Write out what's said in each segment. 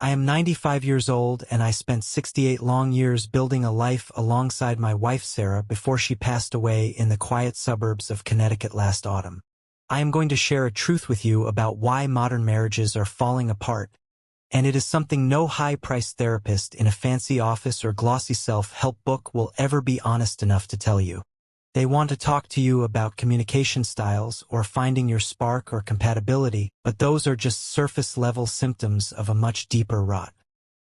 I am 95 years old and I spent 68 long years building a life alongside my wife Sarah before she passed away in the quiet suburbs of Connecticut last autumn. I am going to share a truth with you about why modern marriages are falling apart, and it is something no high-priced therapist in a fancy office or glossy self-help book will ever be honest enough to tell you. They want to talk to you about communication styles or finding your spark or compatibility, but those are just surface-level symptoms of a much deeper rot.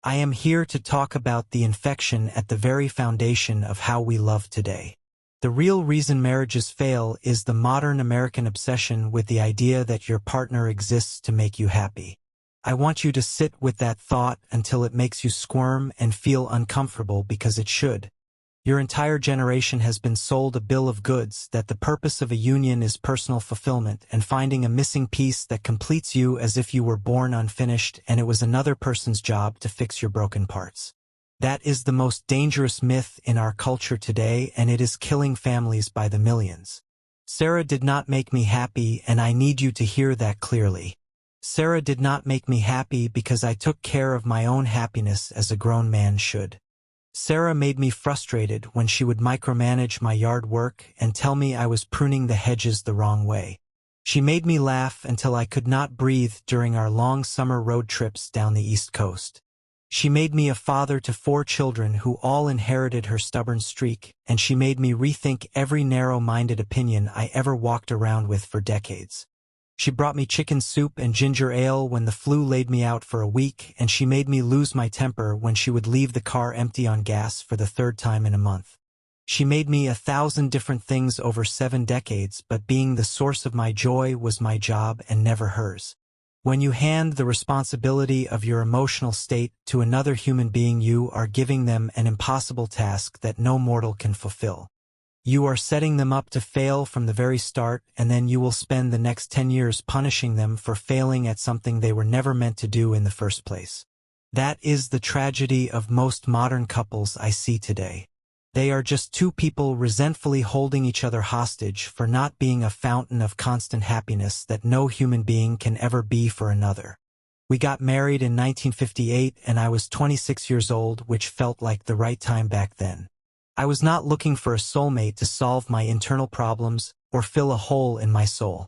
I am here to talk about the infection at the very foundation of how we love today. The real reason marriages fail is the modern American obsession with the idea that your partner exists to make you happy. I want you to sit with that thought until it makes you squirm and feel uncomfortable because it should. Your entire generation has been sold a bill of goods that the purpose of a union is personal fulfillment and finding a missing piece that completes you as if you were born unfinished and it was another person's job to fix your broken parts. That is the most dangerous myth in our culture today, and it is killing families by the millions. Sarah did not make me happy, and I need you to hear that clearly. Sarah did not make me happy because I took care of my own happiness as a grown man should. Sarah made me frustrated when she would micromanage my yard work and tell me I was pruning the hedges the wrong way. She made me laugh until I could not breathe during our long summer road trips down the East Coast. She made me a father to 4 children who all inherited her stubborn streak, and she made me rethink every narrow-minded opinion I ever walked around with for decades. She brought me chicken soup and ginger ale when the flu laid me out for a week, and she made me lose my temper when she would leave the car empty on gas for the 3rd time in a month. She made me 1,000 different things over 7 decades, but being the source of my joy was my job and never hers. When you hand the responsibility of your emotional state to another human being, you are giving them an impossible task that no mortal can fulfill. You are setting them up to fail from the very start, and then you will spend the next 10 years punishing them for failing at something they were never meant to do in the first place. That is the tragedy of most modern couples I see today. They are just 2 people resentfully holding each other hostage for not being a fountain of constant happiness that no human being can ever be for another. We got married in 1958 and I was 26 years old, which felt like the right time back then. I was not looking for a soulmate to solve my internal problems or fill a hole in my soul.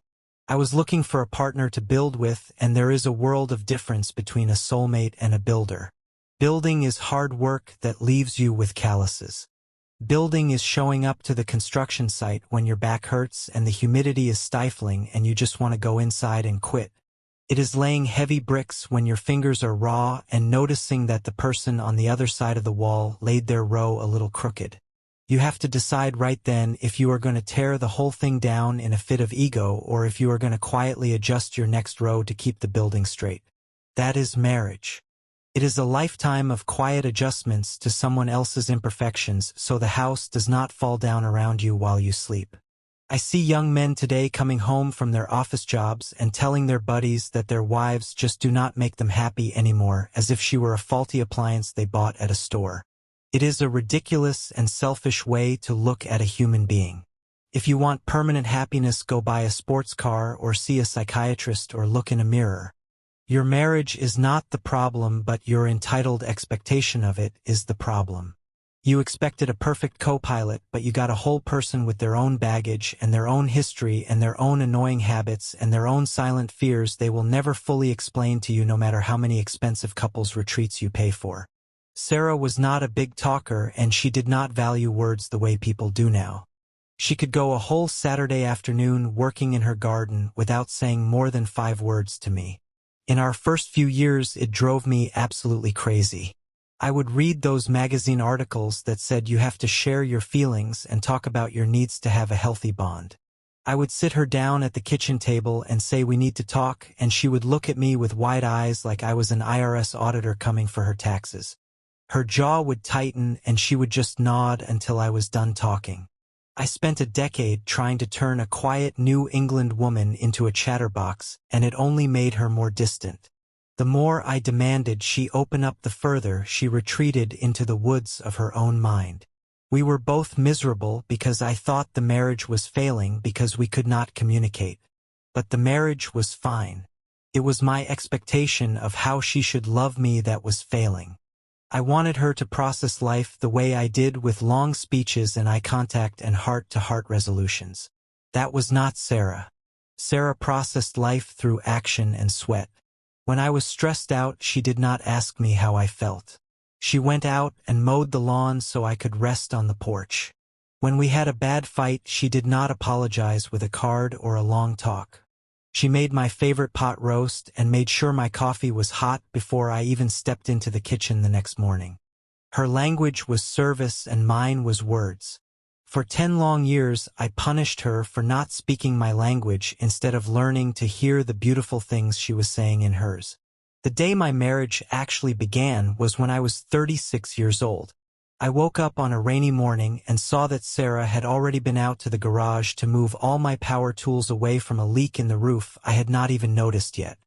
I was looking for a partner to build with, and there is a world of difference between a soulmate and a builder. Building is hard work that leaves you with calluses. Building is showing up to the construction site when your back hurts and the humidity is stifling and you just want to go inside and quit. It is laying heavy bricks when your fingers are raw and noticing that the person on the other side of the wall laid their row a little crooked. You have to decide right then if you are going to tear the whole thing down in a fit of ego or if you are going to quietly adjust your next row to keep the building straight. That is marriage. It is a lifetime of quiet adjustments to someone else's imperfections so the house does not fall down around you while you sleep. I see young men today coming home from their office jobs and telling their buddies that their wives just do not make them happy anymore, as if she were a faulty appliance they bought at a store. It is a ridiculous and selfish way to look at a human being. If you want permanent happiness, go buy a sports car or see a psychiatrist or look in a mirror. Your marriage is not the problem, but your entitled expectation of it is the problem. You expected a perfect co-pilot, but you got a whole person with their own baggage and their own history and their own annoying habits and their own silent fears they will never fully explain to you no matter how many expensive couples retreats you pay for. Sarah was not a big talker and she did not value words the way people do now. She could go a whole Saturday afternoon working in her garden without saying more than 5 words to me. In our first few years, it drove me absolutely crazy. I would read those magazine articles that said you have to share your feelings and talk about your needs to have a healthy bond. I would sit her down at the kitchen table and say we need to talk, and she would look at me with wide eyes like I was an IRS auditor coming for her taxes. Her jaw would tighten and she would just nod until I was done talking. I spent a decade trying to turn a quiet New England woman into a chatterbox, and it only made her more distant. The more I demanded she open up, the further she retreated into the woods of her own mind. We were both miserable because I thought the marriage was failing because we could not communicate. But the marriage was fine. It was my expectation of how she should love me that was failing. I wanted her to process life the way I did, with long speeches and eye contact and heart-to-heart resolutions. That was not Sarah. Sarah processed life through action and sweat. When I was stressed out, she did not ask me how I felt. She went out and mowed the lawn so I could rest on the porch. When we had a bad fight, she did not apologize with a card or a long talk. She made my favorite pot roast and made sure my coffee was hot before I even stepped into the kitchen the next morning. Her language was service and mine was words. For 10 long years, I punished her for not speaking my language instead of learning to hear the beautiful things she was saying in hers. The day my marriage actually began was when I was 36 years old. I woke up on a rainy morning and saw that Sarah had already been out to the garage to move all my power tools away from a leak in the roof I had not even noticed yet.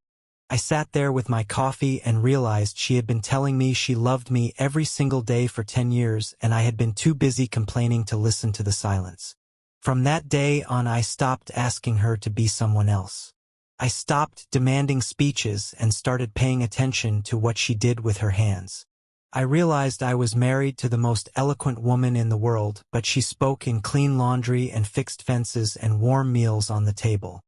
I sat there with my coffee and realized she had been telling me she loved me every single day for 10 years, and I had been too busy complaining to listen to the silence. From that day on, I stopped asking her to be someone else. I stopped demanding speeches and started paying attention to what she did with her hands. I realized I was married to the most eloquent woman in the world, but she spoke in clean laundry and fixed fences and warm meals on the table.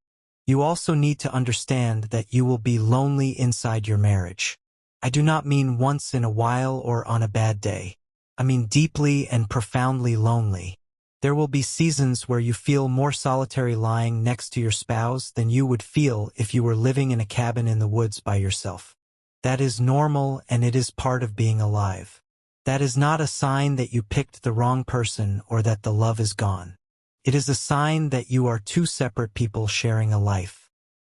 You also need to understand that you will be lonely inside your marriage. I do not mean once in a while or on a bad day. I mean deeply and profoundly lonely. There will be seasons where you feel more solitary lying next to your spouse than you would feel if you were living in a cabin in the woods by yourself. That is normal, and it is part of being alive. That is not a sign that you picked the wrong person or that the love is gone. It is a sign that you are two separate people sharing a life.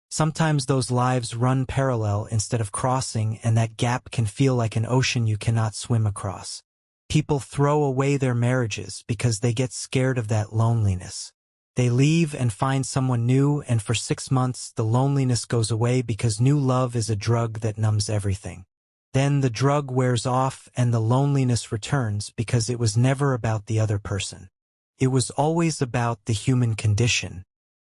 Sometimes those lives run parallel instead of crossing, and that gap can feel like an ocean you cannot swim across. People throw away their marriages because they get scared of that loneliness. They leave and find someone new, and for 6 months the loneliness goes away because new love is a drug that numbs everything. Then the drug wears off and the loneliness returns because it was never about the other person. It was always about the human condition.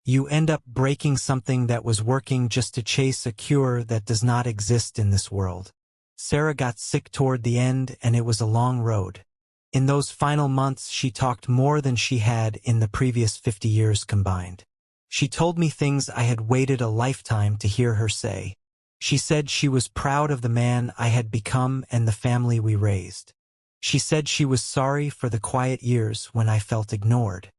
You end up breaking something that was working just to chase a cure that does not exist in this world. Sarah got sick toward the end, and it was a long road. In those final months, she talked more than she had in the previous 50 years combined. She told me things I had waited a lifetime to hear her say. She said she was proud of the man I had become and the family we raised. She said she was sorry for the quiet years when I felt ignored.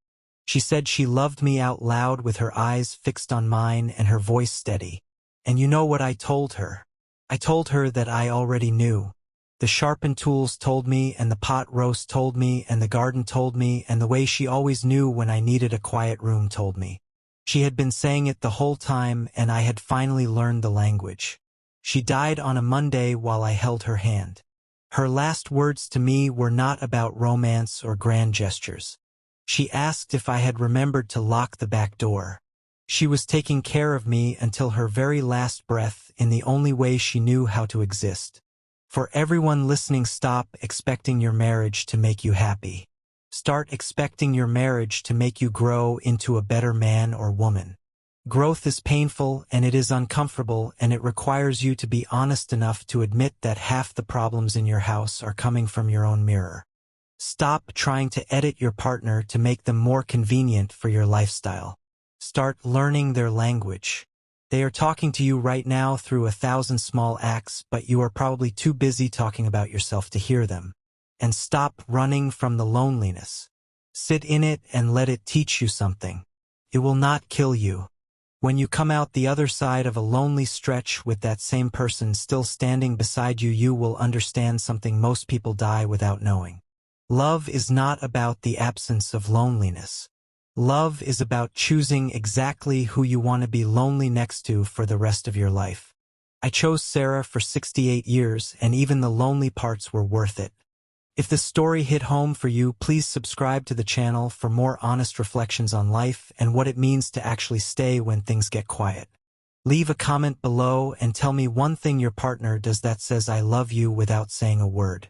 She said she loved me out loud with her eyes fixed on mine and her voice steady. And you know what I told her? I told her that I already knew. The sharpened tools told me, and the pot roast told me, and the garden told me, and the way she always knew when I needed a quiet room told me. She had been saying it the whole time, and I had finally learned the language. She died on a Monday while I held her hand. Her last words to me were not about romance or grand gestures. She asked if I had remembered to lock the back door. She was taking care of me until her very last breath in the only way she knew how to exist. For everyone listening, stop expecting your marriage to make you happy. Start expecting your marriage to make you grow into a better man or woman. Growth is painful and it is uncomfortable, and it requires you to be honest enough to admit that half the problems in your house are coming from your own mirror. Stop trying to edit your partner to make them more convenient for your lifestyle. Start learning their language. They are talking to you right now through 1,000 small acts, but you are probably too busy talking about yourself to hear them. And stop running from the loneliness. Sit in it and let it teach you something. It will not kill you. When you come out the other side of a lonely stretch with that same person still standing beside you, you will understand something most people die without knowing. Love is not about the absence of loneliness. Love is about choosing exactly who you want to be lonely next to for the rest of your life. I chose Sarah for 68 years, and even the lonely parts were worth it. If this story hit home for you, please subscribe to the channel for more honest reflections on life and what it means to actually stay when things get quiet. Leave a comment below and tell me one thing your partner does that says I love you without saying a word.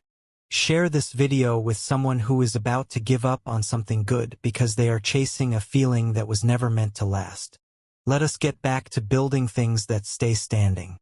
Share this video with someone who is about to give up on something good because they are chasing a feeling that was never meant to last. Let us get back to building things that stay standing.